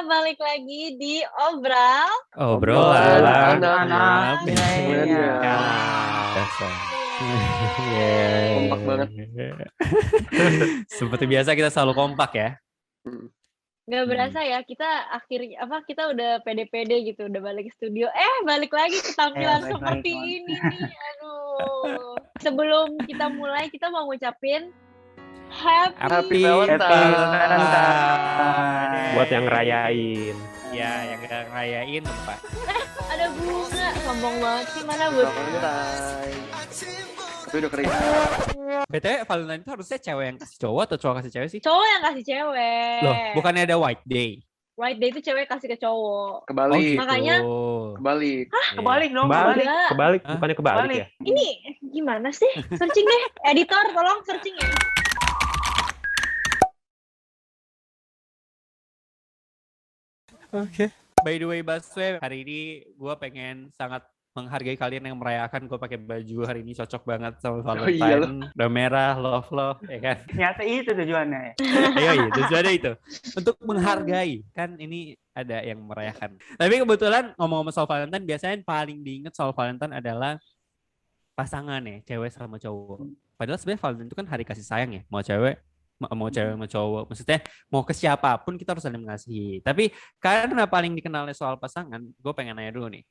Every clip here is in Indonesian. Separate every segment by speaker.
Speaker 1: balik lagi di
Speaker 2: Obrolan
Speaker 3: anak
Speaker 2: milenial.
Speaker 3: Kompak banget.
Speaker 2: Seperti biasa kita selalu kompak ya.
Speaker 1: Nggak berasa ya, kita udah pede-pede gitu, udah balik ke studio. Balik lagi ke tampilan seperti ini nih. Aduh. Sebelum kita mulai, kita mau ngucapin Happy
Speaker 3: Valentine.
Speaker 4: Buat yang ngerayain.
Speaker 2: Ya, yang ngerayain Pak.
Speaker 1: Ada bunga, sombong banget sih, mana buat
Speaker 3: Valentine. Tapi udah kering.
Speaker 2: BTW Valentine itu harusnya cewek yang kasih cowok atau cowok kasih cewek sih?
Speaker 1: cowok yang kasih cewek.
Speaker 2: Loh, bukannya ada white day?
Speaker 1: White day itu cewek kasih ke cowok.
Speaker 3: Kebalik.
Speaker 1: Makanya-
Speaker 3: Kebalik.
Speaker 5: Kebalik dong,
Speaker 4: Kebalik,
Speaker 1: Enggak.
Speaker 4: kebalik,
Speaker 2: Hah?
Speaker 4: bukannya kebalik ya?
Speaker 1: Ini gimana sih? Searching deh, editor tolong searching ya.
Speaker 2: Oke. By the way, Baswe, hari ini gue pengen sangat menghargai kalian yang merayakan. Gue pakai baju hari ini cocok banget sama Valentine.
Speaker 3: iya loh.
Speaker 2: Udah merah, love, ya kan?
Speaker 5: Ternyata itu tujuannya.
Speaker 2: Iya, tujuannya itu. Untuk menghargai. Kan ini ada yang merayakan. Tapi kebetulan ngomong-ngomong soal Valentine, biasanya yang paling diingat soal Valentine adalah pasangan ya, cewek sama cowok. Padahal sebenarnya Valentine itu kan hari kasih sayang ya. Mau cewek sama cowok. Maksudnya mau ke siapapun kita harus saling mengasihi. Tapi karena paling dikenalnya soal pasangan, gue pengen nanya dulu nih.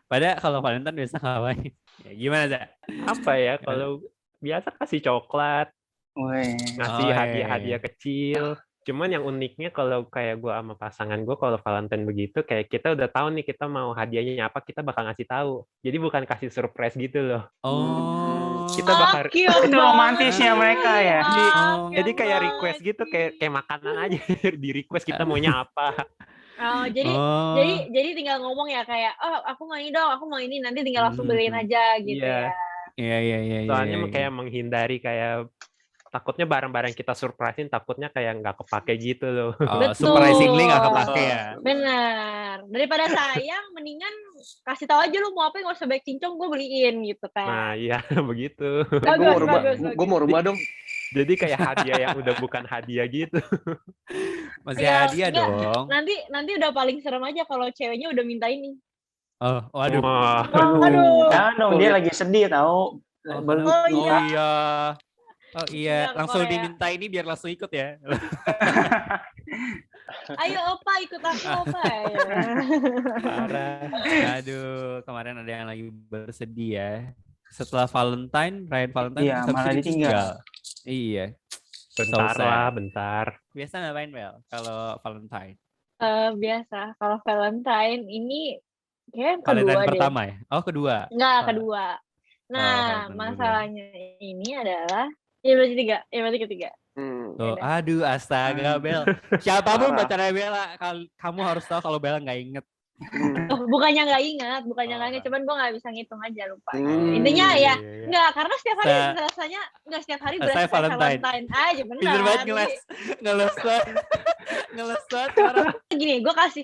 Speaker 2: Padahal kalau Valentine biasa ngapain? Ya, gimana, Za?
Speaker 4: Apa ya, kalau biasa kasih coklat,
Speaker 5: Wih.
Speaker 4: ngasih
Speaker 2: Oh, iya.
Speaker 4: hadiah-hadiah kecil. Cuman yang uniknya kalau kayak gue sama pasangan gue, kalau Valentine begitu, kayak kita udah tahu nih kita mau hadiahnya apa, kita bakal ngasih tahu. Jadi bukan kasih surprise gitu loh.
Speaker 2: Oh.
Speaker 4: Kita bakal
Speaker 5: Itu romantisnya mereka ya.
Speaker 4: jadi kayak request gitu, kayak makanan aja di request kita maunya apa.
Speaker 1: Oh, jadi tinggal ngomong ya kayak, aku mau ini dong, aku mau ini, nanti tinggal langsung beliin aja gitu
Speaker 4: Iya.
Speaker 1: ya.
Speaker 2: Iya.
Speaker 4: Soalnya kayak menghindari kayak takutnya barang-barang kita surprisein, takutnya kayak nggak kepake gitu loh.
Speaker 1: Betul.
Speaker 2: Surprisingly nggak kepake ya.
Speaker 1: Benar. Daripada sayang, mendingan kasih tahu aja lu mau apa, nggak usah baik cincong, gue beliin gitu kan.
Speaker 4: Nah iya begitu.
Speaker 1: Bagus.
Speaker 3: Gue mau rumah dong.
Speaker 4: Jadi kayak hadiah yang udah bukan hadiah gitu.
Speaker 2: Masih
Speaker 1: Ya,
Speaker 2: hadiah
Speaker 1: enggak.
Speaker 2: dong.
Speaker 1: Nanti udah paling serem aja kalau ceweknya udah minta ini.
Speaker 2: Oh, waduh.
Speaker 4: Wah.
Speaker 1: Aduh.
Speaker 5: Jangan dong, dia lagi sedih tahu.
Speaker 1: Oh, iya.
Speaker 2: Oh iya,
Speaker 1: Iya,
Speaker 2: langsung
Speaker 1: Korea.
Speaker 2: diminta ini biar langsung ikut ya.
Speaker 1: Ayo opa ikut aku opa. Ya.
Speaker 4: Parah.
Speaker 2: Aduh, kemarin ada yang lagi bersedih ya. Setelah Valentine, Ryan Valentine
Speaker 5: Iya,
Speaker 2: habis
Speaker 5: malah
Speaker 2: itu
Speaker 5: ditinggal.
Speaker 2: Iya.
Speaker 4: Bentar
Speaker 2: So sad.
Speaker 4: lah, bentar.
Speaker 2: Biasa ngapain, Bel, kalau Valentine?
Speaker 1: Biasa kalau Valentine ini kayak kedua
Speaker 2: Valentine
Speaker 1: deh.
Speaker 2: pertama ya? Oh, kedua.
Speaker 1: Enggak, kedua. Nah,
Speaker 2: Valentine
Speaker 1: masalahnya ini adalah berarti tiga. Berarti ketiga.
Speaker 2: Tuh,
Speaker 1: Beda.
Speaker 2: aduh, astaga, Bel. Siapapun
Speaker 3: Parah.
Speaker 2: pacarnya Bella, kamu harus tahu kalau Bella nggak inget.
Speaker 1: Bukannya nggak ingat, cuman gue nggak bisa ngitung aja lupa. Intinya ya,
Speaker 2: Iya.
Speaker 1: enggak, karena setiap hari
Speaker 2: Sa-
Speaker 1: rasanya enggak setiap hari
Speaker 2: Rasanya
Speaker 1: berasa
Speaker 2: Valentine.
Speaker 1: Valentine aja benar.
Speaker 2: Pinter banget ngeles banget orang.
Speaker 1: Gini, gue kasih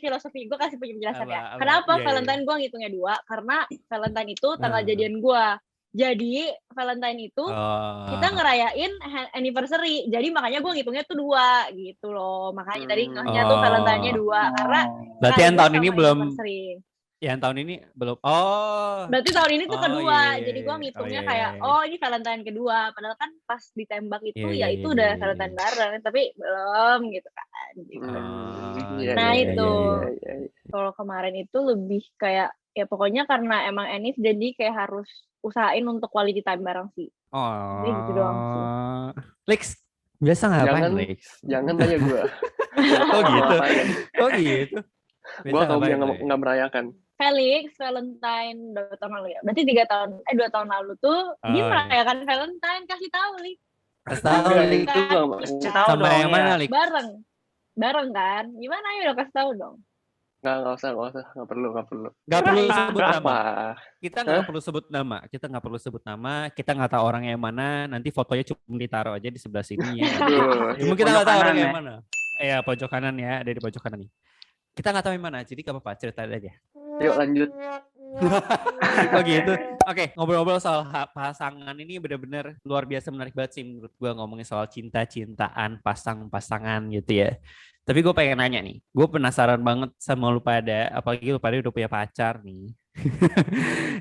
Speaker 1: penjelasan ya.
Speaker 2: Apa?
Speaker 1: Kenapa
Speaker 2: Iya,
Speaker 1: Valentine gue ngitungnya 2? Karena Valentine itu tanggal
Speaker 2: Hmm.
Speaker 1: jadian gue. Jadi Valentine itu kita ngerayain anniversary. Jadi makanya gue ngitungnya tuh 2 gitu loh. Makanya tadi ngehnya tuh Valentine-nya 2 karena
Speaker 2: Berarti yang
Speaker 1: sekaligus
Speaker 2: tahun ini
Speaker 1: sama
Speaker 2: belum.
Speaker 1: anniversary.
Speaker 2: Yang tahun ini belum. Oh.
Speaker 1: Berarti tahun ini tuh
Speaker 2: Oh,
Speaker 1: kedua.
Speaker 2: iya.
Speaker 1: Jadi gue ngitungnya
Speaker 2: Oh, iya,
Speaker 1: kayak
Speaker 2: iya.
Speaker 1: ini Valentine kedua. Padahal kan pas ditembak itu
Speaker 2: Iya,
Speaker 1: ya
Speaker 2: iya,
Speaker 1: itu
Speaker 2: iya,
Speaker 1: udah
Speaker 2: iya,
Speaker 1: Valentine
Speaker 2: iya.
Speaker 1: bareng, tapi belum gitu kan. Gitu. Nah, itu. Kalau kemarin itu lebih kayak ya pokoknya karena emang Enif jadi kayak harus usahain untuk quality time bareng sih.
Speaker 2: Oh.
Speaker 1: Jadi gitu doang sih.
Speaker 2: Lex, biasa ngapain,
Speaker 3: Jangan-
Speaker 2: Lex?
Speaker 3: Jangan tanya gue.
Speaker 2: Oh gitu. Oh gitu.
Speaker 3: Gue
Speaker 2: Biasa
Speaker 3: tau
Speaker 2: ngapain,
Speaker 3: yang
Speaker 2: Lex?
Speaker 3: nggak merayakan.
Speaker 1: Felix, Valentine 2 tahun lalu ya. Berarti 2 tahun lalu tuh dia
Speaker 2: iya.
Speaker 1: merayakan Valentine, kasih tahu Lik.
Speaker 2: Kasih tahu,
Speaker 3: Enggak,
Speaker 2: Lex.
Speaker 3: itu nggak mau.
Speaker 5: Kasih tahu
Speaker 2: Sama
Speaker 5: dong
Speaker 2: yang mana,
Speaker 5: ya.
Speaker 2: Lex?
Speaker 1: Bareng kan? Gimana ya udah kasih tahu dong.
Speaker 3: Nggak usah, nggak perlu.
Speaker 2: Gak perlu sebut nama.
Speaker 3: Apa?
Speaker 2: Kita nggak perlu sebut nama. Kita nggak tahu orangnya yang mana. Nanti fotonya cuma ditaruh aja di sebelah sini ya.
Speaker 3: Aduh.
Speaker 2: Cuma kita nggak tahu
Speaker 5: Pojok
Speaker 2: orangnya
Speaker 5: kanan
Speaker 2: yang mana. Iya, pojok kanan ya, ada di pojok kanan nih. Kita nggak tahu yang mana, jadi gak apa-apa, cerita aja.
Speaker 3: Yuk lanjut.
Speaker 2: Oh gitu. Oke, ngobrol-ngobrol soal pasangan ini benar-benar luar biasa menarik banget sih menurut gue ngomongin soal cinta-cintaan, pasangan gitu ya. Tapi gue pengen nanya nih, gue penasaran banget sama lu pada, apalagi lu pada udah punya pacar nih.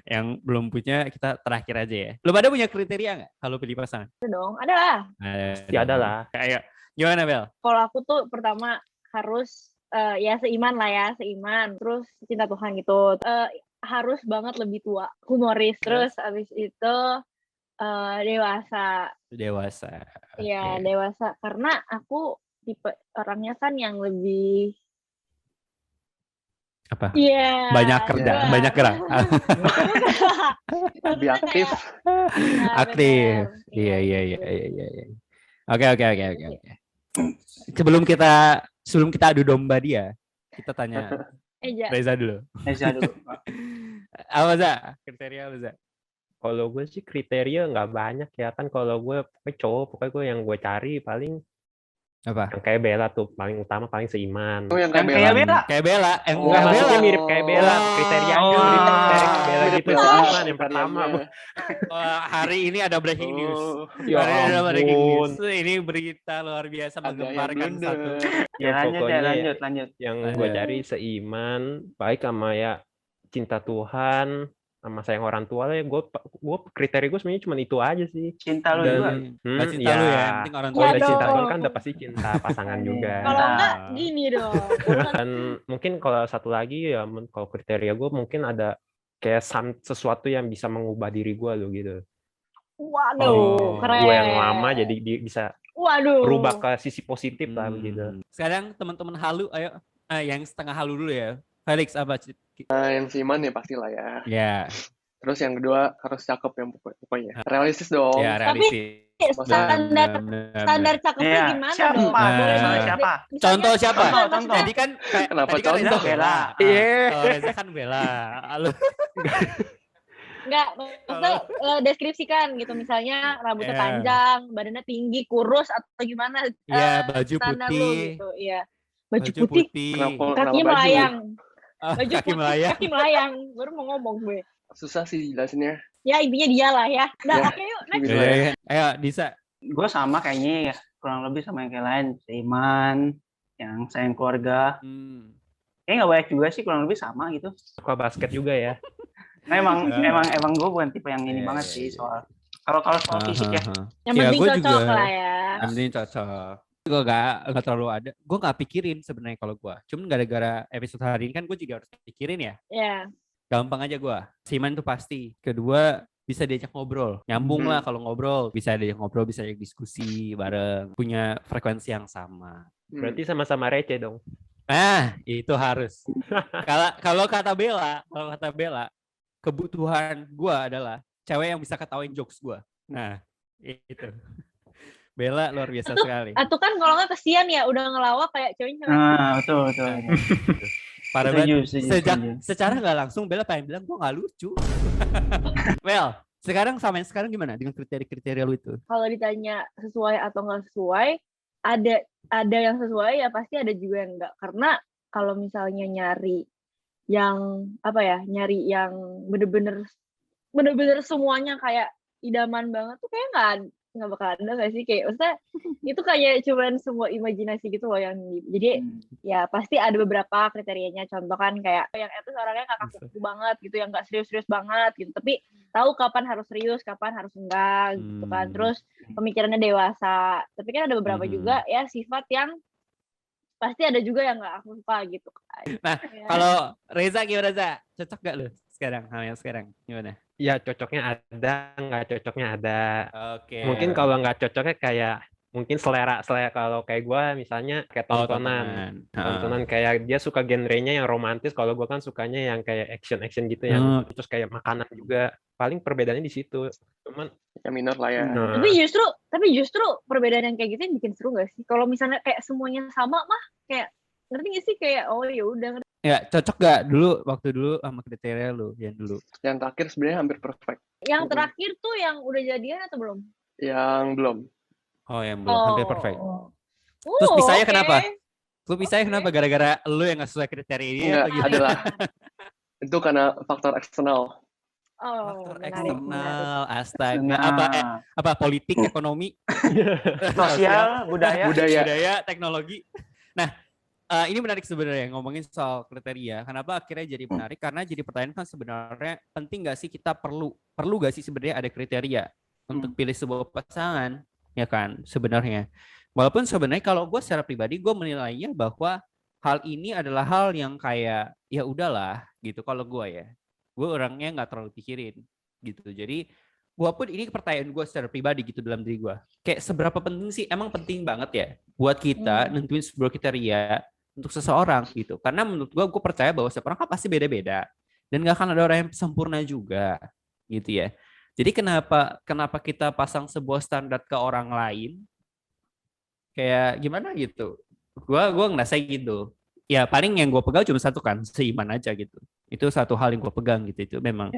Speaker 2: Yang belum punya, kita terakhir aja ya. Lu pada punya kriteria nggak kalau pilih pasangan?
Speaker 1: Itu dong, ada lah.
Speaker 4: Ya ada lah.
Speaker 2: Kayak gimana Bel?
Speaker 1: Kalau aku tuh pertama harus ya seiman lah ya, seiman. Terus cinta Tuhan gitu. Harus banget lebih tua, humoris. Terus abis itu dewasa.
Speaker 2: Dewasa.
Speaker 1: Iya,
Speaker 2: Oke.
Speaker 1: dewasa. Karena aku tipe orangnya kan yang lebih
Speaker 2: Apa?
Speaker 1: iya
Speaker 2: Banyak kerja,
Speaker 1: gua-
Speaker 2: banyak gerak.
Speaker 3: Lebih aktif.
Speaker 1: Nah,
Speaker 2: Aktif.
Speaker 1: bener.
Speaker 2: Iya.
Speaker 1: gitu.
Speaker 2: Oke. Sebelum kita adu domba dia, kita tanya
Speaker 1: Ja.
Speaker 2: Reza dulu.
Speaker 5: Reza dulu.
Speaker 2: Apa Za? Kriteria lu Za?
Speaker 4: Kalau gue sih kriteria nggak banyak ya kan. Kalau gue pokoknya cowok, pokoknya gue yang gue cari paling
Speaker 2: Apa?
Speaker 4: yang kayak Bella tuh paling utama, paling seiman.
Speaker 3: Oh, yang
Speaker 5: Yang
Speaker 3: kayak
Speaker 5: kayak
Speaker 3: Bella.
Speaker 5: Bella.
Speaker 2: Kayak Bella, yang
Speaker 3: Oh.
Speaker 4: Enggak,
Speaker 2: kayak
Speaker 4: maksudnya
Speaker 2: Bella.
Speaker 4: mirip kayak Bella.
Speaker 2: Oh.
Speaker 4: Kriterianya
Speaker 5: Oh.
Speaker 4: mirip kayak Bella
Speaker 3: Mirip
Speaker 4: gitu.
Speaker 3: ya.
Speaker 4: Seiman yang pertama.
Speaker 3: Kriterianya.
Speaker 2: Hari ini ada breaking news.
Speaker 3: Oh,
Speaker 4: Ya
Speaker 2: Hari ini ada breaking
Speaker 4: ampun.
Speaker 2: news. Ini berita luar biasa
Speaker 3: ada yang
Speaker 2: menggemparkan
Speaker 3: blunder.
Speaker 2: satu.
Speaker 5: Ya lanjut
Speaker 4: pokoknya
Speaker 5: ya, lanjut.
Speaker 4: Yang
Speaker 2: Lanjut.
Speaker 4: gue cari seiman, baik sama ya cinta Tuhan, sama sayang orang tua lah ya. Gue kriteria gue sebenarnya cuma itu aja sih.
Speaker 5: Cinta lu
Speaker 4: Dan-
Speaker 5: juga.
Speaker 2: Nggak cinta lu ya, yang penting orang
Speaker 1: Iya
Speaker 2: tua
Speaker 4: Kalau
Speaker 2: udah
Speaker 4: udah cinta
Speaker 1: dong.
Speaker 4: Tuhan kan udah pasti cinta pasangan juga.
Speaker 1: Kalau
Speaker 2: Nah.
Speaker 1: enggak gini dong.
Speaker 4: Dan mungkin kalau satu lagi ya, kalau kriteria gue mungkin ada kayak sesuatu yang bisa mengubah diri gue loh gitu.
Speaker 1: Waduh,
Speaker 2: Oh.
Speaker 1: keren.
Speaker 4: Gue yang lama jadi bisa
Speaker 1: Waduh.
Speaker 4: berubah ke sisi positif lah
Speaker 2: Hmm.
Speaker 4: begitu.
Speaker 2: Sekarang teman-teman halu, ayo. Yang setengah halu dulu ya. Felix apa?
Speaker 3: Yang seiman ya pastilah ya.
Speaker 2: Ya,
Speaker 3: Terus yang kedua harus cakep yang pokoknya. Realistis dong.
Speaker 2: ya realistis.
Speaker 1: Standar cakepnya
Speaker 5: Iya.
Speaker 1: gimana
Speaker 5: Siapa?
Speaker 1: dong?
Speaker 2: Nah.
Speaker 1: Boleh
Speaker 5: Siapa?
Speaker 1: misalnya-
Speaker 2: Contoh siapa?
Speaker 5: Contoh.
Speaker 2: Tadi kan
Speaker 3: Kenapa
Speaker 2: tadi kan Reza
Speaker 3: contoh?
Speaker 2: Bella.
Speaker 4: Iya.
Speaker 2: Kalau Reza kan Bella. Halo.
Speaker 1: Enggak, maksudnya deskripsikan gitu. Misalnya rambutnya
Speaker 2: Iya.
Speaker 1: panjang, badannya tinggi, kurus atau gimana?
Speaker 2: Iya, baju
Speaker 1: standar lu
Speaker 2: putih.
Speaker 1: gitu. Iya. Baju putih,
Speaker 3: Kenapa
Speaker 1: kakinya
Speaker 3: baju?
Speaker 1: melayang.
Speaker 2: Ah,
Speaker 1: Baju
Speaker 2: kaki
Speaker 1: putih,
Speaker 2: melayang.
Speaker 1: kaki melayang. Baru mau ngomong gue.
Speaker 3: Susah sih jelasinnya.
Speaker 1: Ya intinya dia lah ya. Nah,
Speaker 3: Ya.
Speaker 1: oke yuk next.
Speaker 3: Gitu
Speaker 2: Ya,
Speaker 3: ya.
Speaker 2: ya. Ayo, Disa.
Speaker 5: Gue sama kayaknya ya, kurang lebih sama yang kayak lain. Seiman, yang sayang keluarga. Kayaknya nggak banyak juga sih, kurang lebih sama gitu.
Speaker 4: Suka basket juga ya.
Speaker 5: Nah, emang gue bukan tipe yang ini
Speaker 2: Iya,
Speaker 5: banget
Speaker 2: iya,
Speaker 5: sih
Speaker 2: iya.
Speaker 5: soal kalau fisik ya.
Speaker 1: Yang
Speaker 2: Ya,
Speaker 1: penting
Speaker 2: gue
Speaker 1: cocok
Speaker 2: juga.
Speaker 1: lah ya.
Speaker 2: Yang penting cocok. Gue gak terlalu ada. Gue gak pikirin sebenarnya kalau gue. Cuman gara-gara episode hari ini kan gue juga harus pikirin ya.
Speaker 1: Ya.
Speaker 2: Gampang aja gue. Seiman tuh pasti. Kedua, bisa diajak ngobrol. Nyambung lah kalau ngobrol. Bisa diajak ngobrol, bisa diajak diskusi bareng. Punya frekuensi yang sama.
Speaker 4: Berarti sama-sama receh dong.
Speaker 2: Nah, itu harus. Kalau kata Bella, kebutuhan gue adalah cewek yang bisa ketawain jokes gue. Nah, itu. Bella luar biasa sekali.
Speaker 1: Atau kan kalau nggak kesian ya udah ngelawak kayak ceweknya.
Speaker 5: Nah, betul.
Speaker 2: Parah
Speaker 5: Setuju,
Speaker 2: banget.
Speaker 5: setuju.
Speaker 2: Secara nggak langsung Bella pengen bilang gue nggak lucu. Well, sekarang sama yang sekarang gimana dengan kriteria lu itu?
Speaker 1: Kalau ditanya sesuai atau nggak sesuai, ada yang sesuai ya pasti ada juga yang enggak. Karena kalau misalnya nyari yang nyari yang bener-bener semuanya kayak idaman banget tuh kayak nggak bakal ada nggak sih, kayak maksudnya itu kayak cuman semua imajinasi gitu loh yang jadi ya pasti ada beberapa kriterianya. Contoh kan kayak yang itu orangnya kakak kuku banget gitu, yang nggak serius-serius banget gitu, tapi tahu kapan harus serius, kapan harus enggak gitu kan. Terus pemikirannya dewasa. Tapi kan ada beberapa juga ya sifat yang pasti ada juga yang nggak aku suka gitu kan.
Speaker 2: Nah,
Speaker 1: Ya.
Speaker 2: kalau Reza gimana, Reza? Cocok gak lu sekarang hal yang sekarang? Gimana?
Speaker 4: Ya cocoknya ada, nggak cocoknya ada.
Speaker 2: Oke.
Speaker 4: Mungkin kalau nggak cocoknya kayak mungkin selera kalau kayak gue misalnya kayak tontonan kayak dia suka genrenya yang romantis, kalau gue kan sukanya yang kayak action gitu yang terus kayak makanan juga. Paling perbedaannya di situ. Cuman
Speaker 3: yang minor lah ya.
Speaker 4: nah,
Speaker 1: Tapi justru perbedaan yang kayak gitu yang bikin seru gak sih? Kalau misalnya kayak semuanya sama mah kayak ngerti gak sih, kayak oh ya udah.
Speaker 2: Ya, cocok gak waktu dulu sama kriteria lu yang dulu?
Speaker 3: Yang terakhir sebenarnya hampir perfect.
Speaker 1: Yang terakhir tuh yang udah jadian atau belum?
Speaker 3: Yang belum.
Speaker 2: Oh, yang belum hampir perfect.
Speaker 1: Terus
Speaker 2: Terus pisahnya kenapa? Lu pisahnya kenapa? Gara-gara lu yang gak sesuai kriteria ini
Speaker 3: Enggak,
Speaker 2: atau gimana?
Speaker 3: adalah itu karena faktor eksternal.
Speaker 2: Faktor
Speaker 1: menarik.
Speaker 2: eksternal, astaga.
Speaker 5: Nah,
Speaker 2: Apa politik, ekonomi,
Speaker 5: sosial, budaya.
Speaker 2: teknologi. Nah, ini menarik sebenarnya ngomongin soal kriteria. Kenapa akhirnya jadi menarik? Karena jadi pertanyaan kan sebenarnya penting nggak sih kita perlu nggak sih sebenarnya ada kriteria untuk pilih sebuah pasangan, ya kan? Sebenarnya, walaupun sebenarnya kalau gue secara pribadi gue menilainya bahwa hal ini adalah hal yang kayak ya udahlah gitu. Kalau gue orangnya nggak terlalu pikirin gitu. Jadi walaupun ini pertanyaan gue secara pribadi gitu dalam diri gue, kayak seberapa penting sih, emang penting banget ya buat kita nentuin sebuah kriteria untuk seseorang gitu. Karena menurut gue percaya bahwa setiap orang kan pasti beda-beda dan gak akan ada orang yang sempurna juga gitu ya. Jadi kenapa kita pasang sebuah standar ke orang lain kayak gimana gitu? Gue ngerasa gitu. Ya paling yang gue pegang cuma satu kan, seiman aja gitu. Itu satu hal yang gue pegang gitu. Itu memang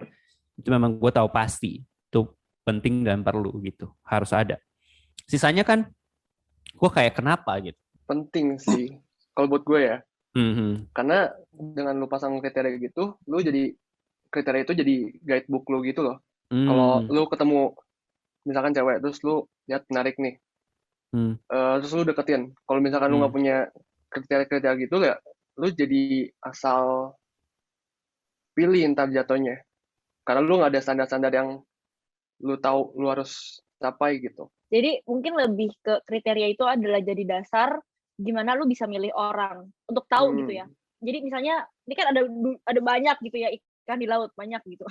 Speaker 2: gue tahu pasti itu penting dan perlu gitu, harus ada. Sisanya kan gue kayak kenapa gitu.
Speaker 3: Penting sih kalau buat gue ya. Karena dengan lu pasang kriteria gitu, lu jadi kriteria itu jadi guidebook lu gitu loh. Kalau lu ketemu misalkan cewek terus lu lihat menarik nih, terus lu deketin. Kalau misalkan lu nggak punya kriteria gitu ya, lu jadi asal pilih ntar jatuhnya. Karena lu nggak ada standar-standar yang lu tahu lu harus capai gitu.
Speaker 1: Jadi mungkin lebih ke kriteria itu adalah jadi dasar gimana lu bisa milih orang untuk tahu gitu ya. Jadi misalnya ini kan ada banyak gitu ya ikan di laut banyak gitu.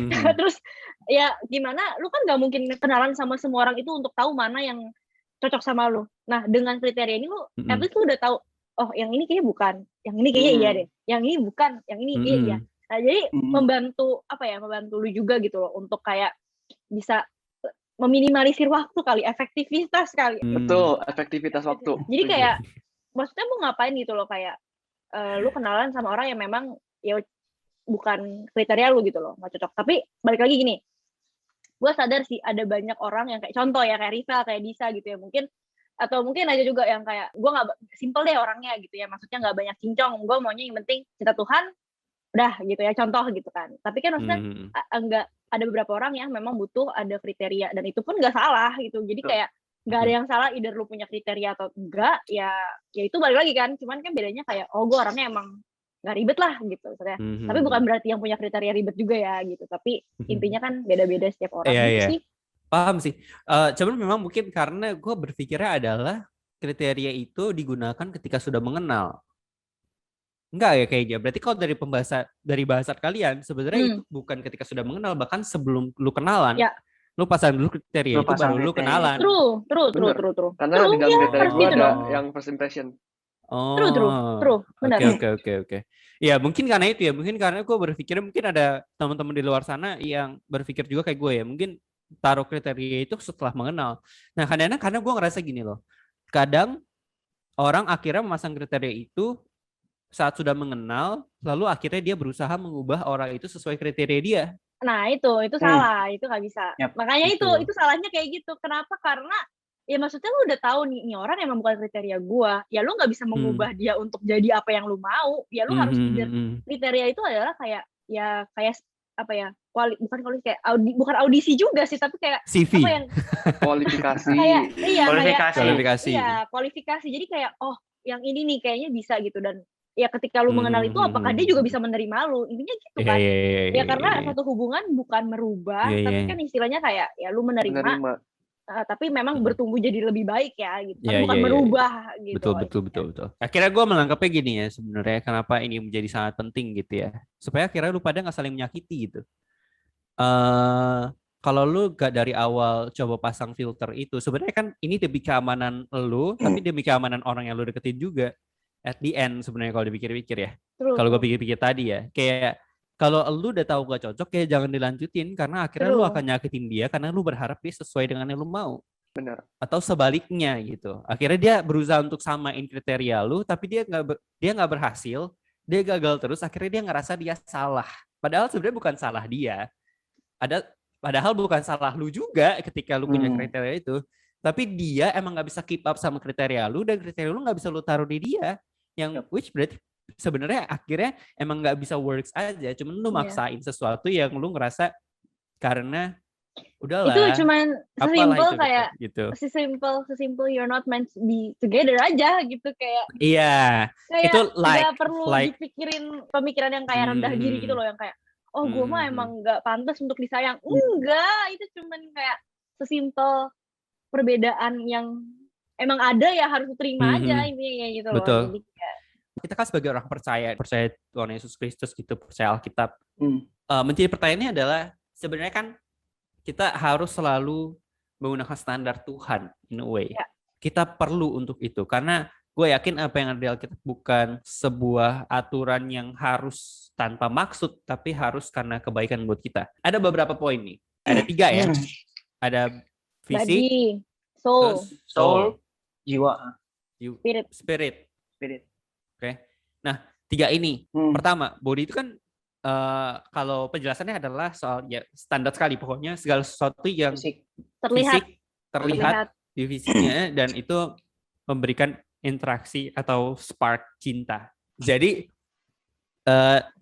Speaker 1: Terus ya gimana lu kan nggak mungkin kenalan sama semua orang itu untuk tahu mana yang cocok sama lu. Nah dengan kriteria ini lu at least lu udah tahu oh yang ini kayaknya bukan, yang ini kayaknya iya deh, yang ini bukan, yang ini iya. Nah jadi membantu lu juga gitu loh untuk kayak bisa meminimalisir waktu kali, efektivitas kali.
Speaker 3: Betul, efektivitas waktu.
Speaker 1: Jadi kayak maksudnya mau ngapain gitu loh kayak lu kenalan sama orang yang memang ya bukan kriteria lu gitu loh, nggak cocok. Tapi balik lagi gini, gue sadar sih ada banyak orang yang kayak contoh ya kayak Rival, kayak Disa gitu ya mungkin, atau mungkin aja juga yang kayak gue nggak simple deh orangnya gitu ya, maksudnya nggak banyak cincong, gue maunya yang penting cinta Tuhan udah gitu ya, contoh gitu kan. Tapi kan maksudnya enggak, ada beberapa orang yang memang butuh ada kriteria dan itu pun nggak salah gitu. Jadi kayak nggak ada yang salah either lu punya kriteria atau enggak, ya itu balik lagi kan. Cuman kan bedanya kayak oh gue orangnya emang nggak ribet lah gitu maksudnya. Tapi bukan berarti yang punya kriteria ribet juga ya gitu. Tapi intinya kan beda-beda setiap orang gitu sih.
Speaker 2: Paham sih. Cuman memang mungkin karena gue berpikirnya adalah kriteria itu digunakan ketika sudah mengenal. Enggak ya kayaknya. Berarti kalau dari bahasan kalian sebenarnya itu bukan ketika sudah mengenal, bahkan sebelum lu kenalan. Ya. Lu pasang dulu kriteria itu baru lu kenalan.
Speaker 1: True.
Speaker 3: Karena di dalam kriteria gue ada yang first impression.
Speaker 2: Oh.
Speaker 1: True. Benar.
Speaker 2: Oke. Ya mungkin karena itu ya. Mungkin karena gue berpikir mungkin ada teman-teman di luar sana yang berpikir juga kayak gue ya. Mungkin taruh kriteria itu setelah mengenal. Nah kadang-kadang karena gue ngerasa gini loh. Kadang orang akhirnya memasang kriteria itu saat sudah mengenal, lalu akhirnya dia berusaha mengubah orang itu sesuai kriteria dia.
Speaker 1: Nah itu salah, itu nggak bisa. Makanya itu salahnya kayak gitu. Kenapa? Karena ya maksudnya lu udah tahu nih orang emang bukan kriteria gua, ya lu nggak bisa mengubah dia untuk jadi apa yang lu mau. Ya lu harus pikir kriteria itu adalah kayak apa ya? Bukan audisi juga sih, tapi kayak
Speaker 2: CV.
Speaker 1: Apa yang
Speaker 3: kualifikasi.
Speaker 2: Kualifikasi.
Speaker 1: Iya, kualifikasi. Jadi kayak yang ini nih kayaknya bisa gitu, dan ya ketika lu mengenal itu apakah dia juga bisa menerima lu, intinya gitu kan. Ya karena satu hubungan bukan merubah, tapi kan istilahnya kayak ya lu menerima. Tapi memang bertumbuh jadi lebih baik ya gitu, bukan merubah gitu.
Speaker 2: Betul. Akhirnya gue menangkapnya gini ya sebenarnya, kenapa ini menjadi sangat penting gitu ya, supaya akhirnya lu pada nggak saling menyakiti gitu. Kalau lu gak dari awal coba pasang filter itu, sebenarnya kan ini demi keamanan lu, tapi demi keamanan orang yang lu deketin juga. At the end sebenarnya kalau dipikir-pikir ya. Kalau gue pikir-pikir tadi ya, kayak kalau lu udah tahu gak cocok, kayak jangan dilanjutin karena akhirnya lu akan nyakitin dia karena lu berharap dia sesuai dengan yang lu mau.
Speaker 3: Benar.
Speaker 2: Atau sebaliknya gitu. Akhirnya dia berusaha untuk samain kriteria lu, tapi dia nggak berhasil, dia gagal terus. Akhirnya dia ngerasa dia salah. Padahal sebenarnya bukan salah dia. Padahal bukan salah lu juga ketika lu punya kriteria itu. Tapi dia emang nggak bisa keep up sama kriteria lu, dan kriteria lu nggak bisa lu taruh di dia. Yang which berarti sebenarnya akhirnya emang nggak bisa works aja, cuman lu maksain sesuatu yang lu ngerasa karena udahlah.
Speaker 1: Itu cuman sesimpel kayak
Speaker 2: gitu.
Speaker 1: Sesimpel you're not meant to be together aja gitu kayak.
Speaker 2: Iya.
Speaker 1: Kayak
Speaker 2: itu
Speaker 1: nggak perlu dipikirin pemikiran yang kayak rendah diri gitu loh, yang kayak gue mah emang nggak pantas untuk disayang. Enggak, itu cuman kayak sesimpel perbedaan yang emang ada ya harus terima aja intinya kayak gitu loh.
Speaker 2: Betul.
Speaker 1: Jadi kayak,
Speaker 2: kita kan sebagai orang percaya Tuhan Yesus Kristus gitu, percaya Alkitab. Menjadi pertanyaannya adalah sebenarnya kan kita harus selalu menggunakan standar Tuhan in a way. Ya. Kita perlu untuk itu karena gue yakin apa yang ada di Alkitab bukan sebuah aturan yang harus tanpa maksud, tapi harus karena kebaikan buat kita. Ada beberapa poin nih. Ada 3 ya. Ada fisik,
Speaker 1: body,
Speaker 5: soul, jiwa,
Speaker 2: spirit. Oke. Nah, 3 ini. Pertama, body itu kan kalau penjelasannya adalah soal ya standar sekali, pokoknya segala sesuatu yang terlihat di fisiknya dan itu memberikan interaksi atau spark cinta. Juga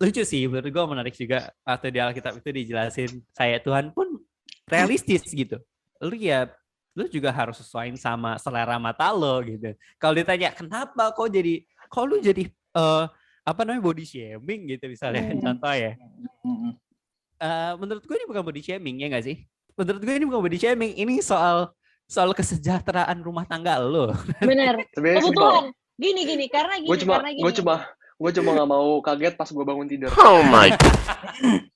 Speaker 2: lucu sih, menurut gue menarik juga waktu di Alkitab itu dijelasin kayak Tuhan pun realistis gitu. Lu juga harus sesuaiin sama selera mata lo gitu. Kalau ditanya kenapa kok lu jadi body shaming gitu misalnya contoh ya. Menurut gue ini bukan body shaming ya nggak sih? Menurut gue ini bukan body shaming, ini soal kesejahteraan rumah tangga lo.
Speaker 1: Bener. Kebutuhan. Gini karena gini.
Speaker 3: Gue cuma nggak mau kaget pas gue bangun tidur.
Speaker 2: Oh my.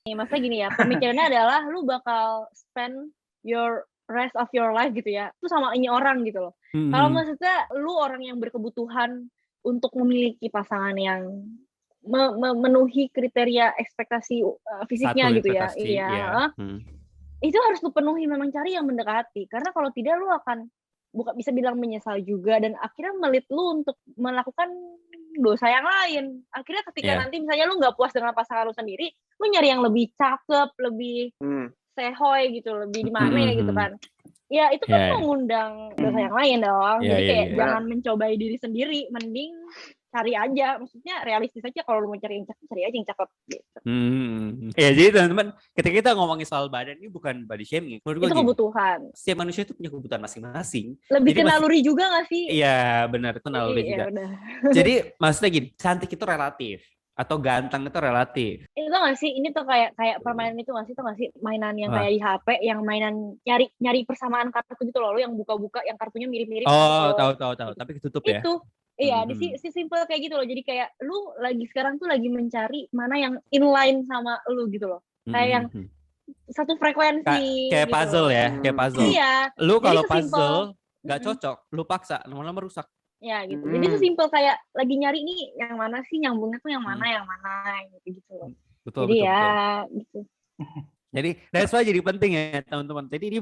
Speaker 1: Maksudnya gini ya, pemikirannya adalah lu bakal spend your rest of your life gitu ya, itu sama ini orang gitu loh. Kalau maksudnya lu orang yang berkebutuhan untuk memiliki pasangan yang memenuhi kriteria ekspektasi fisiknya gitu ya, itu harus lu penuhi, memang cari yang mendekati, karena kalau tidak lu akan bisa bilang menyesal juga dan akhirnya melit lu untuk melakukan dosa yang lain. Akhirnya ketika nanti misalnya lu nggak puas dengan pasangan lu sendiri, lu nyari yang lebih cakep, lebih sehoy gitu, lebih di mana ya gitu kan. Ya itu kan mengundang dosa yang lain dong. Jadi kayak jangan mencobai diri sendiri, mending cari aja, maksudnya realistis aja, kalau lu mau cari yang cakep, cari aja yang cakep gitu.
Speaker 2: Ya jadi teman-teman, ketika kita ngomongin soal badan ini bukan body shaming, menurut gue
Speaker 1: itu kebutuhan.
Speaker 2: Setiap manusia itu punya kebutuhan masing-masing.
Speaker 1: Lebih ke naluri juga nggak sih?
Speaker 2: Iya benar, itu naluri juga. Jadi maksudnya gini, cantik itu relatif atau ganteng itu relatif.
Speaker 1: Itu nggak sih, ini tuh kayak permainan itu nggak sih, mainan yang kayak di HP, yang mainan nyari persamaan kartu gitu loh, lu yang buka-buka yang kartunya mirip-mirip.
Speaker 2: Oh tahu, tapi ketutup ya.
Speaker 1: Itu. Iya, si simple kayak gitu loh. Jadi kayak lu sekarang tuh lagi mencari mana yang inline sama lu gitu loh. Kayak yang satu frekuensi.
Speaker 2: Kayak gitu puzzle loh. Ya, kayak puzzle.
Speaker 1: Iya.
Speaker 2: Lu kalau puzzle nggak cocok, lu paksa, lama-lama rusak.
Speaker 1: Ya gitu. Jadi sesimpel kayak lagi nyari nih yang mana sih nyambungnya tuh yang mana gitu loh.
Speaker 2: Betul.
Speaker 1: Jadi
Speaker 2: betul.
Speaker 1: Gitu.
Speaker 2: Jadi that's why jadi penting ya teman-teman. Jadi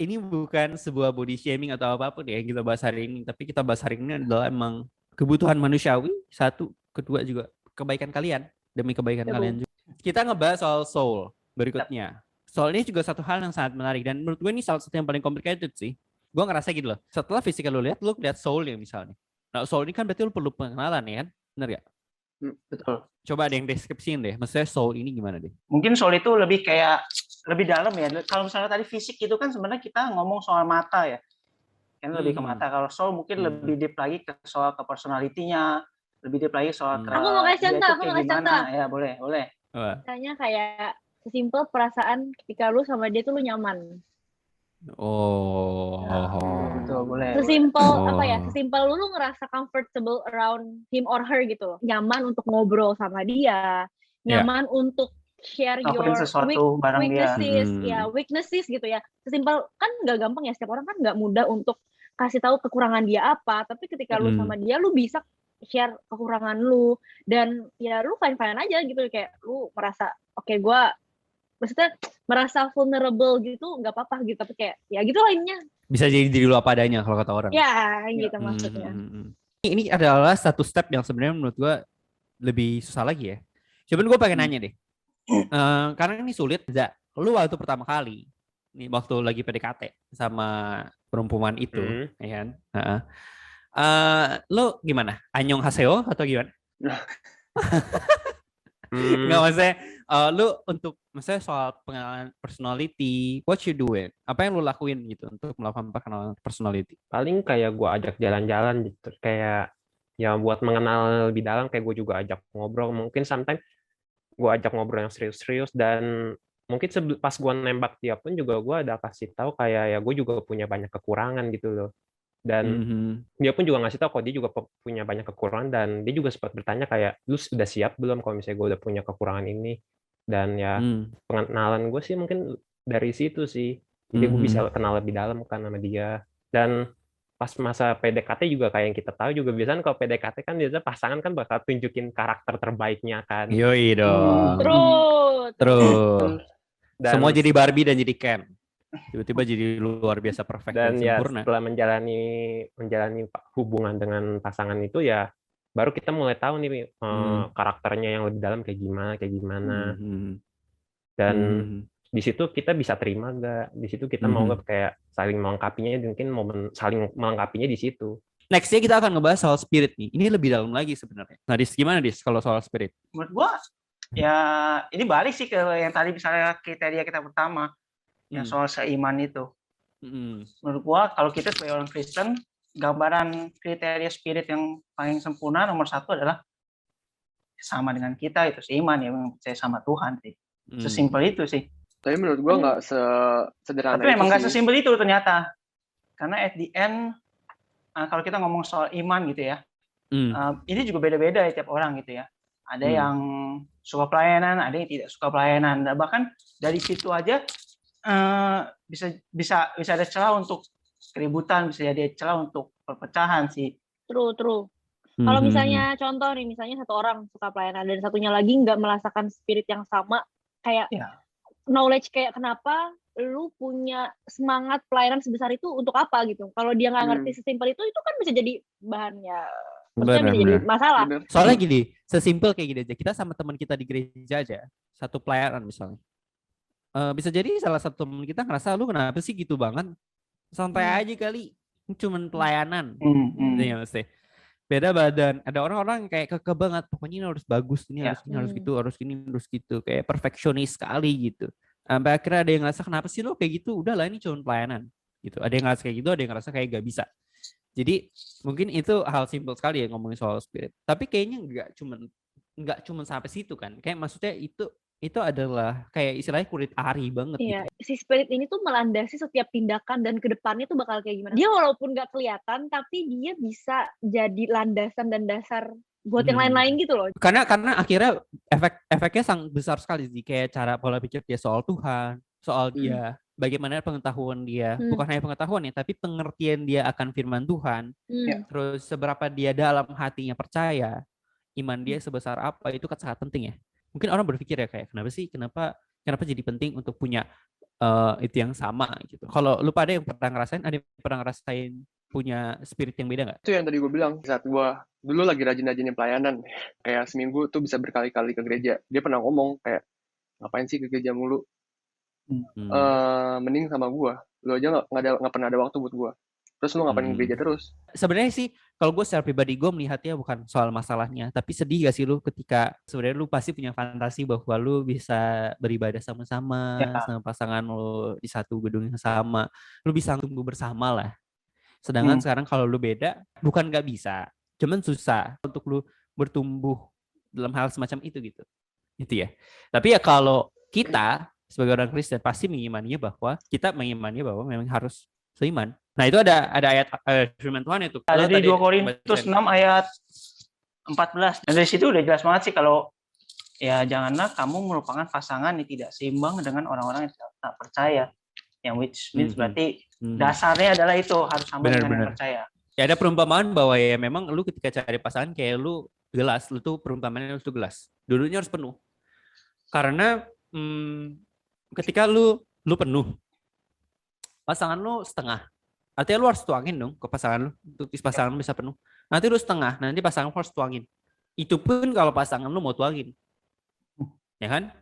Speaker 2: ini bukan sebuah body shaming atau apapun ya yang kita bahas hari ini, tapi kita bahas hari ini adalah emang kebutuhan manusiawi, satu, kedua juga kebaikan kalian, demi kebaikan kalian juga. Kita ngebahas soal soul berikutnya. Soul ini juga satu hal yang sangat menarik dan menurut gue ini salah satu yang paling complicated sih. Gue ngerasa gitu loh, setelah fisikal lu lihat soul ya misalnya. Nah soul ini kan berarti lu perlu pengenalan ya kan, bener gak?
Speaker 5: Betul.
Speaker 2: Coba ada yang deskripsiin deh, maksudnya soul ini gimana deh?
Speaker 5: Mungkin soul itu lebih dalam ya. Kalau misalnya tadi fisik itu kan sebenarnya kita ngomong soal mata ya. Kan lebih ke mata. Kalau soul mungkin lebih deep lagi ke soal ke personality-nya, lebih deep lagi soal ke
Speaker 1: Aku mau kasih contoh.
Speaker 5: Ya, boleh.
Speaker 1: Misalnya kayak sesimpel perasaan ketika lu sama dia tuh lu nyaman.
Speaker 5: Betul, boleh.
Speaker 1: Sesimpel lu ngerasa comfortable around him or her gitu loh. Nyaman untuk ngobrol sama dia, nyaman untuk share your weaknesses, weaknesses gitu ya. Sesimpel, kan nggak gampang ya, setiap orang kan nggak mudah untuk kasih tahu kekurangan dia apa, tapi ketika lu sama dia, lu bisa share kekurangan lu, dan ya lu fine-fine aja gitu, kayak lu merasa, oke, gue maksudnya merasa vulnerable gitu, nggak apa-apa gitu, tapi kayak ya gitu lainnya.
Speaker 2: Bisa jadi diri lu apa adanya kalau kata orang.
Speaker 1: Ya, gitu maksudnya.
Speaker 2: Ini adalah satu step yang sebenarnya menurut gue lebih susah lagi ya. Coba gue pengen nanya deh. Karena ini sulit, lu waktu pertama kali, nih waktu lagi PDKT sama perempuan itu, ya kan? Lu gimana? Annyeonghaseyo atau gimana? Nggak, maksudnya lu untuk maksudnya soal pengenalan personality, what you doing? Apa yang lu lakuin gitu untuk melakukan pengenalan personality?
Speaker 4: Paling kayak gue ajak jalan-jalan gitu, kayak ya buat mengenal lebih dalam, kayak gue juga ajak ngobrol. Mungkin sometimes gue ajak ngobrol yang serius-serius, dan mungkin pas gue nembak dia pun juga gue ada kasih tahu kayak ya gue juga punya banyak kekurangan gitu loh. Dan dia pun juga ngasih tahu kalau dia juga punya banyak kekurangan, dan dia juga sempat bertanya kayak, lu sudah siap belum kalau misalnya gue udah punya kekurangan ini. Dan ya pengenalan gue sih mungkin dari situ sih, jadi gue bisa kenal lebih dalam kan sama dia. Dan pas masa PDKT juga kayak yang kita tahu juga, biasanya kalau PDKT kan biasanya pasangan kan bakal tunjukin karakter terbaiknya kan.
Speaker 2: Yoi dong.
Speaker 1: Terus.
Speaker 2: Semua jadi Barbie dan jadi Ken. Tiba-tiba jadi luar biasa perfect dan sempurna.
Speaker 4: Ya setelah menjalani hubungan dengan pasangan itu, ya baru kita mulai tahu nih karakternya yang lebih dalam kayak gimana. Dan di situ kita bisa terima nggak, di situ kita mau nggak kayak saling melengkapinya, mungkin momen saling melengkapinya di situ.
Speaker 2: Nextnya kita akan ngebahas soal spirit nih. Ini lebih dalam lagi sebenarnya. Nah, Dis, gimana Dis kalau soal spirit?
Speaker 5: Menurut gua ya ini balik sih ke yang tadi misalnya kriteria kita pertama, yang soal seiman itu. Menurut gua kalau kita sebagai orang Kristen, gambaran kriteria spirit yang paling sempurna nomor 1 adalah sama dengan kita, itu seiman, ya memang percaya sama Tuhan sih. Sesimpel itu sih.
Speaker 3: Tapi menurut gua nggak sederhana.
Speaker 5: Tapi memang nggak sesimpel itu ternyata. Karena at the end, kalau kita ngomong soal iman gitu ya, ini juga beda-beda ya tiap orang gitu ya. Ada yang suka pelayanan, ada yang tidak suka pelayanan. Dan bahkan dari situ aja bisa ada celah untuk keributan, bisa jadi celah untuk perpecahan sih.
Speaker 1: True. Kalau misalnya contoh nih, misalnya satu orang suka pelayanan dan satunya lagi nggak merasakan spirit yang sama, kayak knowledge kayak kenapa lu punya semangat pelayanan sebesar itu untuk apa gitu. Kalau dia nggak ngerti sesimpel itu kan bisa jadi bahan ya, maksudnya bisa jadi masalah.
Speaker 2: Soalnya gini, sesimpel kayak gini aja, kita sama teman kita di gereja aja, satu pelayanan misalnya. Bisa jadi salah satu teman kita ngerasa, lu kenapa sih gitu banget? Santai aja kali, cuman pelayanan. Iya mesti. Beda badan. Ada orang-orang kayak kekeh banget, pokoknya ini harus bagus, ini harus gitu, harus gini, harus gitu. Kayak perfeksionis sekali gitu. Sampai akhirnya ada yang ngerasa, kenapa sih lo kayak gitu? Udahlah, ini cuman pelayanan. Gitu. Ada yang ngerasa kayak gitu, ada yang ngerasa kayak gak bisa. Jadi mungkin itu hal simpel sekali ya ngomongin soal spirit. Tapi kayaknya nggak cuman sampai situ kan. Kayak maksudnya itu adalah kayak istilahnya kulit ari banget.
Speaker 1: Iya,
Speaker 2: gitu.
Speaker 1: si spirit ini tuh melandasi setiap tindakan dan kedepannya tuh bakal kayak gimana. Dia walaupun nggak kelihatan, tapi dia bisa jadi landasan dan dasar buat yang lain-lain gitu loh.
Speaker 2: Karena akhirnya efeknya sangat besar sekali sih, kayak cara pola pikir dia soal Tuhan, soal dia, bagaimana pengetahuan dia, bukan hanya pengetahuan ya, tapi pengertian dia akan firman Tuhan. Terus seberapa dia dalam hatinya percaya, iman dia sebesar apa, itu kan sangat penting ya. Mungkin orang berpikir ya kayak kenapa jadi penting untuk punya itu yang sama gitu. Kalau lu pada yang pernah ngerasain punya spirit yang beda nggak?
Speaker 3: Itu yang tadi gue bilang, saat gue dulu lagi rajin-rajinnya pelayanan, kayak seminggu tuh bisa berkali-kali ke gereja. Dia pernah ngomong kayak, ngapain sih ke gereja mulu? Mending sama gue, lu aja nggak pernah ada waktu buat gue. Terus lu ngapain gereja terus?
Speaker 2: Sebenarnya sih, kalau gue secara pribadi, gue melihatnya bukan soal masalahnya, tapi sedih gak sih lu ketika sebenarnya lu pasti punya fantasi bahwa lu bisa beribadah sama-sama, sama pasangan lu di satu gedung yang sama, lu bisa tumbuh bersama lah. Sedangkan sekarang kalau lu beda, bukan gak bisa, cuman susah untuk lu bertumbuh dalam hal semacam itu gitu. Gitu ya. Tapi ya kalau kita sebagai orang Kristen pasti mengimaninya bahwa memang harus seiman. Nah, itu ada ayat firman Tuhan itu.
Speaker 5: Ada di 2 Korintus 6 ayat 14. Dan dari situ udah jelas banget sih kalau ya janganlah kamu merupakan pasangan yang tidak seimbang dengan orang-orang yang tak percaya. Yang which means berarti dasarnya adalah itu harus sama dengan yang percaya.
Speaker 2: Ya ada perumpamaan bahwa ya memang lu ketika cari pasangan kayak lu gelas, lu tuh perumpamaannya lu tuh gelas. Dulunya harus penuh. Karena ketika lu penuh, pasangan lu setengah. Artinya lu harus tuangin dong ke pasangan lu. Untuk pasangan lu bisa penuh. Nanti lu setengah, nanti pasangan lu harus tuangin. Itu pun kalau pasangan lu mau tuangin. Ya kan?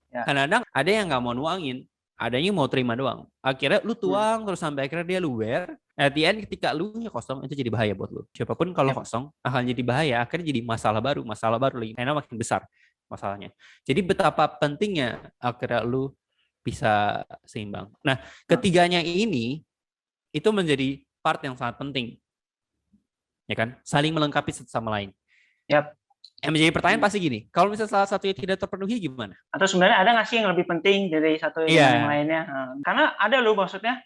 Speaker 2: Ya. Kadang-kadang ada yang gak mau nuangin. Adanya mau terima doang. Akhirnya lu tuang terus sampai akhirnya dia luwer. At the end ketika lu nya kosong itu jadi bahaya buat lu. Siapapun kalau kosong akan jadi bahaya. Akhirnya jadi masalah baru lagi. Karena makin besar masalahnya. Jadi betapa pentingnya akhirnya lu bisa seimbang. Nah, ketiganya ini itu menjadi part yang sangat penting. Ya kan? Saling melengkapi satu sama lain.
Speaker 5: Yap.
Speaker 2: Yang menjadi pertanyaan pasti gini, kalau misalnya salah satunya tidak terpenuhi gimana?
Speaker 5: Atau sebenarnya ada nggak sih yang lebih penting dari satu yang lainnya? Karena ada loh maksudnya,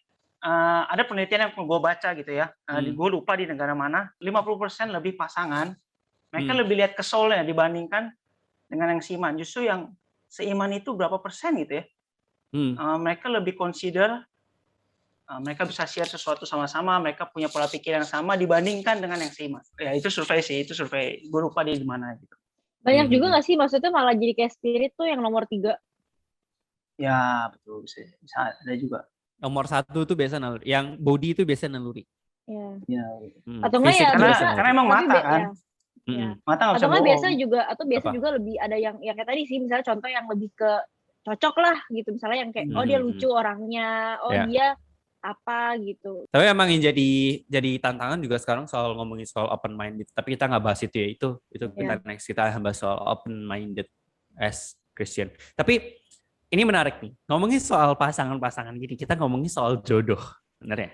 Speaker 5: ada penelitian yang gue baca gitu ya, gue lupa di negara mana, 50% lebih pasangan, mereka lebih lihat ke soulnya dibandingkan dengan yang seiman. Justru yang seiman itu berapa persen gitu ya, mereka lebih consider, mereka bisa share sesuatu sama-sama, mereka punya pola pikir yang sama dibandingkan dengan yang seiman. Ya itu survei sih, gue lupa di mana gitu.
Speaker 1: Banyak juga nggak sih maksudnya malah jadi kayak spirit tuh yang nomor 3?
Speaker 5: Ya betul, bisa ada juga.
Speaker 2: Nomor 1 tuh biasa naluri, yang body itu biasa naluri.
Speaker 1: Ya. Atau enggak ya
Speaker 5: karena emang mata kan. Mata nggak bisa bohong.
Speaker 1: Atau biasa juga lebih ada yang kayak tadi sih, misalnya contoh yang lebih ke cocok lah gitu, misalnya yang kayak dia lucu orangnya, dia apa gitu.
Speaker 2: Tapi emang yang jadi tantangan juga sekarang soal ngomongin soal open minded. Tapi kita nggak bahas itu ya. Itu kita next, kita bahas soal open minded as Christian. Tapi ini menarik nih. Ngomongin soal pasangan-pasangan gini, kita ngomongin soal jodoh, bener ya?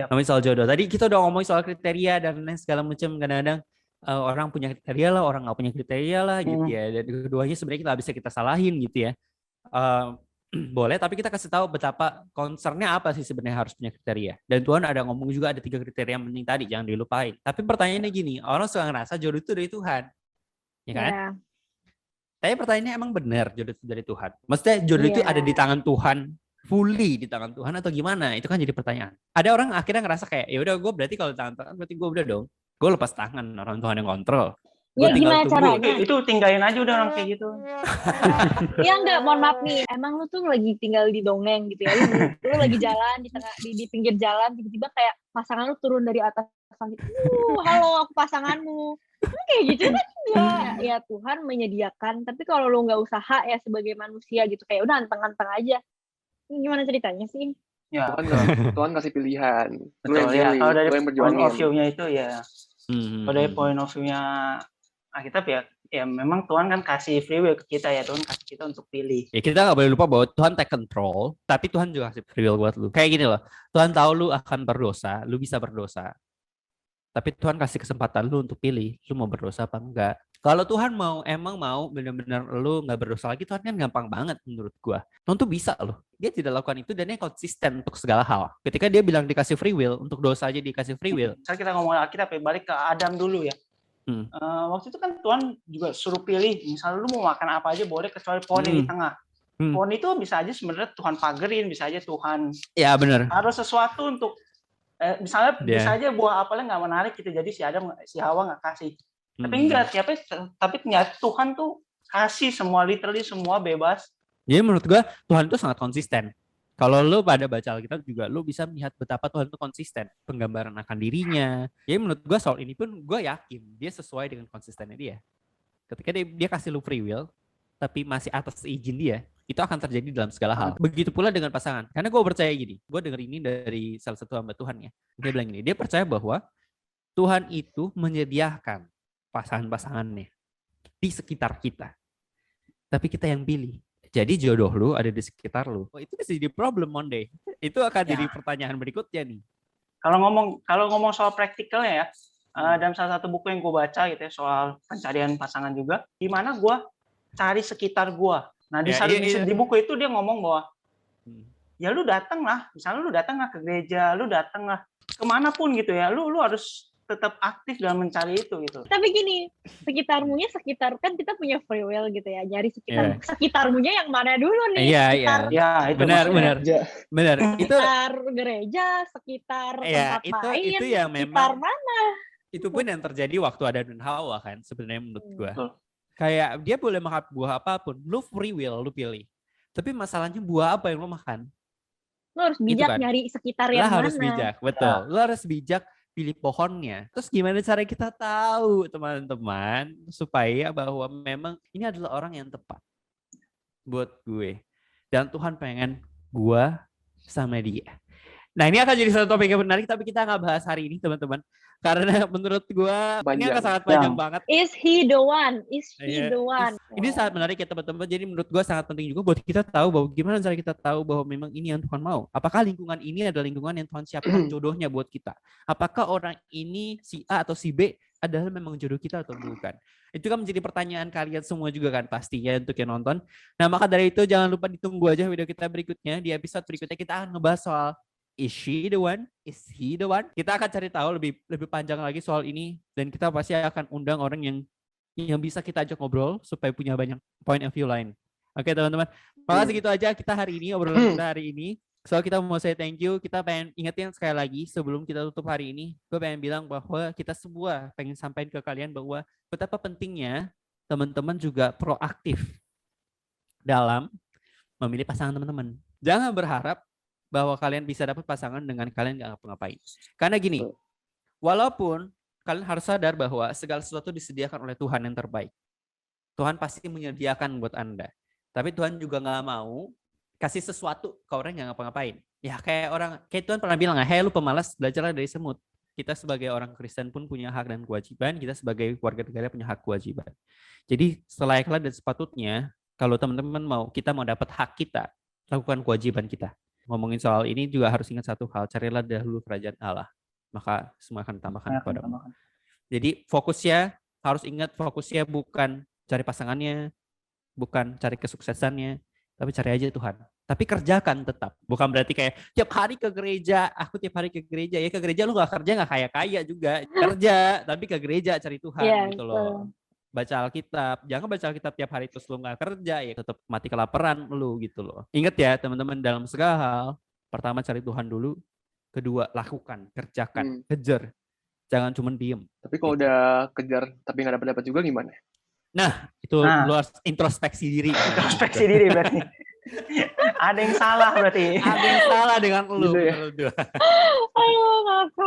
Speaker 5: Yep.
Speaker 2: Ngomongin soal jodoh. Tadi kita udah ngomongin soal kriteria dan lain segala macam. Kadang-kadang orang punya kriteria lah, orang nggak punya kriteria lah gitu ya. Dan keduanya sebenarnya kita bisa kita salahin gitu ya. Boleh, tapi kita kasih tahu betapa concernnya apa sih sebenarnya harus punya kriteria. Dan Tuhan ada ngomong juga ada 3 kriteria yang penting tadi, jangan dilupain. Tapi pertanyaannya gini, orang suka ngerasa jodoh itu dari Tuhan, ya kan? Yeah. Tapi pertanyaannya emang benar jodoh itu dari Tuhan? Maksudnya jodoh itu ada di tangan Tuhan, fully di tangan Tuhan atau gimana? Itu kan jadi pertanyaan. Ada orang akhirnya ngerasa kayak, ya udah gue berarti kalau di tangan Tuhan berarti gue udah dong, gue lepas tangan, orang Tuhan yang kontrol.
Speaker 1: Ya gimana caranya?
Speaker 5: Itu tinggalin aja udah orang kayak gitu.
Speaker 1: Ya enggak, mohon maaf nih. Emang lu tuh lagi tinggal di dongeng gitu ya. Lu lagi jalan di pinggir jalan, tiba-tiba kayak pasangan lu turun dari atas langit. Halo, aku pasanganmu. Kayak gitu kan ya Tuhan menyediakan. Tapi kalau lu nggak usaha ya sebagai manusia gitu, kayak udah anteng-anteng aja. Gimana ceritanya sih?
Speaker 3: Ya, Tuhan kasih pilihan.
Speaker 5: Betul, lu yang pilih, kalau dari point of view-nya itu ya. Kalau dari point of view-nya Alkitab ya memang Tuhan kan kasih free will ke kita ya, Tuhan kasih kita untuk pilih.
Speaker 2: Ya kita nggak boleh lupa bahwa Tuhan take control, tapi Tuhan juga kasih free will buat lu. Kayak gini loh, Tuhan tahu lu akan berdosa, lu bisa berdosa. Tapi Tuhan kasih kesempatan lu untuk pilih, lu mau berdosa apa enggak. Kalau Tuhan mau benar-benar lu nggak berdosa lagi, Tuhan kan gampang banget menurut gua. Tuhan tuh bisa loh. Dia tidak lakukan itu dan dia konsisten untuk segala hal. Ketika dia bilang dikasih free will, untuk dosa aja dikasih free will.
Speaker 5: Sekarang kita ngomong Alkitab ya, balik ke Adam dulu ya. Waktu itu kan Tuhan juga suruh pilih, misalnya lu mau makan apa aja boleh kecuali pohon yang di tengah. Pohon itu bisa aja sebenarnya Tuhan pagerin, bisa aja Tuhan harus sesuatu untuk misalnya bisa aja buah apelnya nggak menarik gitu, jadi si Hawa nggak kasih. Tapi enggak, tapi ternyata Tuhan tuh kasih semua, literally semua bebas.
Speaker 2: Jadi menurut gua Tuhan itu sangat konsisten. Kalau lu pada baca Alkitab juga, lu bisa melihat betapa Tuhan itu konsisten. Penggambaran akan dirinya. Jadi menurut gue soal ini pun gue yakin dia sesuai dengan konsistennya dia. Ketika dia kasih lu free will, tapi masih atas izin dia, itu akan terjadi dalam segala hal. Begitu pula dengan pasangan. Karena gue percaya gini, gue denger ini dari salah satu hamba Tuhan ya. Dia bilang gini, dia percaya bahwa Tuhan itu menyediakan pasangan-pasangannya di sekitar kita. Tapi kita yang pilih. Jadi jodoh lu ada di sekitar lu. Itu bisa jadi problem one day. Itu akan jadi pertanyaan berikutnya nih.
Speaker 5: Kalau ngomong soal praktikalnya ya, dalam salah satu buku yang gue baca gitu ya, soal pencarian pasangan juga, di mana gue cari sekitar gue. Nah di buku itu dia ngomong bahwa ya lu datang lah, misalnya lu datang lah ke gereja, lu datang lah kemanapun gitu ya, lu harus tetap aktif dalam mencari itu gitu.
Speaker 1: Tapi gini, sekitarmunya kan kita punya free will gitu ya, nyari sekitarmunya yang mana dulu nih?
Speaker 2: Iya. Itu benar.
Speaker 1: Sekitar gereja, sekitar tempat main,
Speaker 2: itu yang
Speaker 1: sekitar mana?
Speaker 2: Itu pun yang terjadi waktu Adam dan Hawa kan sebenarnya menurut gua. Kayak dia boleh makan buah apapun, lu free will, lu pilih. Tapi masalahnya buah apa yang lu makan?
Speaker 1: Lu harus bijak nyari sekitar yang mana.
Speaker 2: Lu harus bijak, betul. Lu harus bijak pilih pohonnya. Terus gimana cara kita tahu teman-teman supaya bahwa memang ini adalah orang yang tepat buat gue. Dan Tuhan pengen gua sama dia. Nah ini akan jadi satu topik yang menarik, tapi kita nggak bahas hari ini teman-teman. Karena menurut gua ini akan sangat panjang banget.
Speaker 1: Is he the one? Is he the one?
Speaker 2: Ini sangat menarik ya teman-teman. Jadi menurut gua sangat penting juga buat kita tahu bahwa gimana cara kita tahu bahwa memang ini yang Tuhan mau. Apakah lingkungan ini adalah lingkungan yang Tuhan siapkan jodohnya buat kita? Apakah orang ini si A atau si B adalah memang jodoh kita atau bukan? Itu kan menjadi pertanyaan kalian semua juga kan pastinya untuk yang nonton. Nah maka dari itu jangan lupa ditunggu aja video kita berikutnya. Di episode berikutnya kita akan ngebahas soal is she the one? Is he the one? Kita akan cari tahu lebih panjang lagi soal ini, dan kita pasti akan undang orang yang bisa kita ajak ngobrol supaya punya banyak point of view lain. Oke teman-teman, makasih gitu aja kita hari ini obrolan kita hari ini. So kita mau say thank you. Kita pengen ingetin sekali lagi sebelum kita tutup hari ini, gue pengen bilang bahwa kita semua pengen sampaikan ke kalian bahwa betapa pentingnya teman-teman juga proaktif dalam memilih pasangan teman-teman. Jangan berharap bahwa kalian bisa dapat pasangan dengan kalian nggak ngapa-ngapain. Karena gini, walaupun kalian harus sadar bahwa segala sesuatu disediakan oleh Tuhan yang terbaik. Tuhan pasti menyediakan buat Anda. Tapi Tuhan juga nggak mau kasih sesuatu ke orang yang ngapa-ngapain. Ya kayak Tuhan pernah bilang, hey lu pemalas, belajarlah dari semut. Kita sebagai orang Kristen pun punya hak dan kewajiban. Kita sebagai warga negara punya hak kewajiban. Jadi selayaknya dan sepatutnya, kalau teman-teman kita mau dapat hak kita, lakukan kewajiban kita. Ngomongin soal ini juga harus ingat satu hal, carilah dahulu kerajaan Allah, maka semua akan ditambahkan kepadamu. Jadi harus ingat fokusnya bukan cari pasangannya, bukan cari kesuksesannya, tapi cari aja Tuhan. Tapi kerjakan tetap. Bukan berarti kayak tiap hari ke gereja, aku tiap hari ke gereja. Ya ke gereja lu gak kerja gak kaya-kaya juga. Kerja, tapi ke gereja cari Tuhan gitu loh. Baca Alkitab, jangan baca Alkitab tiap hari terus lu nggak kerja ya tetap mati kelaparan lu gitu loh. Ingat ya teman-teman, dalam segala hal, pertama cari Tuhan dulu, kedua lakukan, kerjakan, kejar, jangan cuma diem.
Speaker 3: Tapi kalau udah kejar tapi nggak dapat juga gimana?
Speaker 2: Nah itu lu harus introspeksi diri.
Speaker 5: Introspeksi diri berarti. Ada yang salah berarti.
Speaker 2: Ada yang salah dengan lu.
Speaker 3: Gitu ya?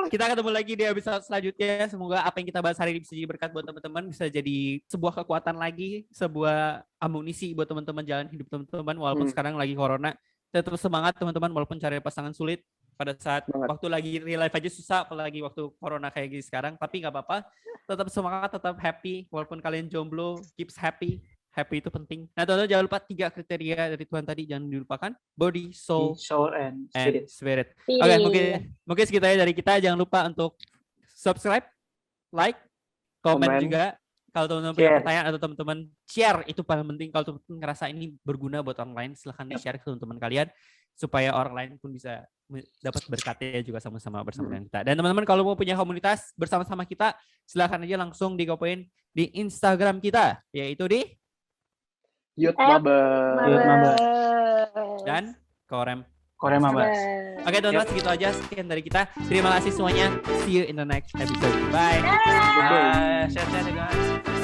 Speaker 2: Kita ketemu lagi di episode selanjutnya. Semoga apa yang kita bahas hari ini bisa jadi berkat buat teman-teman, bisa jadi sebuah kekuatan lagi, sebuah amunisi buat teman-teman jalan hidup teman-teman. Walaupun sekarang lagi corona, tetap semangat teman-teman walaupun cari pasangan sulit. Pada saat waktu lagi real life aja susah, apalagi waktu corona kayak gini sekarang. Tapi nggak apa-apa, tetap semangat, tetap happy. Walaupun kalian jomblo, keeps happy. Happy itu penting. Nah, teman-teman jangan lupa 3 kriteria dari Tuhan tadi, jangan dilupakan. Body, soul and spirit. Oke, mungkin segitu aja dari kita. Jangan lupa untuk subscribe, like, komen juga. Kalau teman-teman punya pertanyaan atau teman-teman share, itu paling penting. Kalau teman-teman ngerasa ini berguna buat orang lain, silahkan di-share ke teman-teman kalian supaya orang lain pun bisa dapat berkatnya juga sama-sama bersama dengan kita. Dan teman-teman kalau mau punya komunitas bersama-sama kita, silahkan aja langsung di-kopoin di Instagram kita, yaitu di
Speaker 3: Youth Mabes
Speaker 2: dan Korem
Speaker 5: Mabes.
Speaker 2: Oke teman-teman, segitu aja sekian dari kita. Terima kasih semuanya. See you in the next episode. Bye.
Speaker 5: Bye. Sehat-sehat ya guys.